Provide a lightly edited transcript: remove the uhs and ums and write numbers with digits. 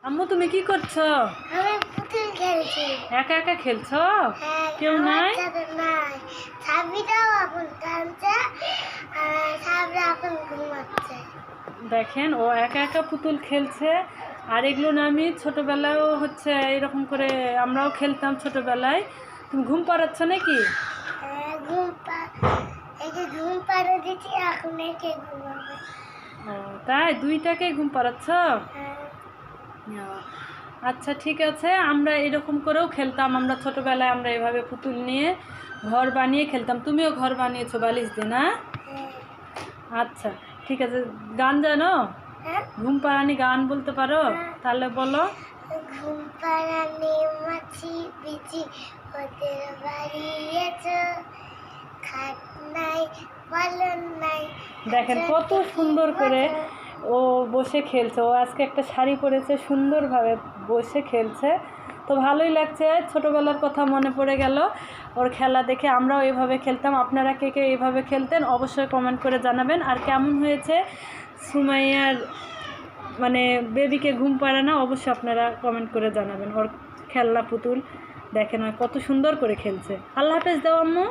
আম্মু তুমি কি করছো? আমি পুতুল খেলছি। একা একা খেলছো? হ্যাঁ, কেউ নাই? নাই। সাবিটাও এখন কাঁদছে, সাবরা এখন ঘুমাচ্ছে। দেখেন ও একা একা পুতুল খেলছে। আর এগুলো না আমি ছোটোবেলায়ও হচ্ছে এরকম করে আমরাও খেলতাম ছোটোবেলায়। তুমি ঘুম পাড়াচ্ছ নাকি? এই যে ঘুম পাড়ে দিচ্ছি, এখন একে ঘুমাবে। ও তাই, দুইটাকে ঘুম পাড়াচ্ছ? হ্যাঁ, ও, আচ্ছা ঠিক আছে। আমরা এরকম করেও খেলতাম, আমরা ছোটোবেলায় আমরা এভাবে পুতুল নিয়ে ঘর বানিয়ে খেলতাম। তুমিও ঘর বানিয়েছো বালিশ দিয়ে না? হ্যাঁ। আচ্ছা ঠিক আছে। গান জানো? হ্যাঁ? ঘুম পাড়ানি গান বলতে পারো? হ্যাঁ। তাহলে বলো। ঘুম পাড়ানি মাছি বিচি ওদের বাড়িয়েছ, খাট নাই পালন নাই। দেখেন কত সুন্দর করে ও বসে খেলছে। ও আজকে একটা শাড়ি পরেছে, সুন্দরভাবে বসে খেলছে। তো ভালোই লাগছে, ছোটোবেলার কথা মনে পড়ে গেল ওর খেলা দেখে। আমরাও এভাবে খেলতাম। আপনারা কে কে এইভাবে খেলতেন অবশ্যই কমেন্ট করে জানাবেন। আর কেমন হয়েছে সুমাইয়ার মানে বেবিকে ঘুম পাড়ানো, অবশ্যই আপনারা কমেন্ট করে জানাবেন। ওর খেলনা পুতুল দেখেন কত সুন্দর করে খেলছে। আল্লাহ হাফেজ দাও আম্মু।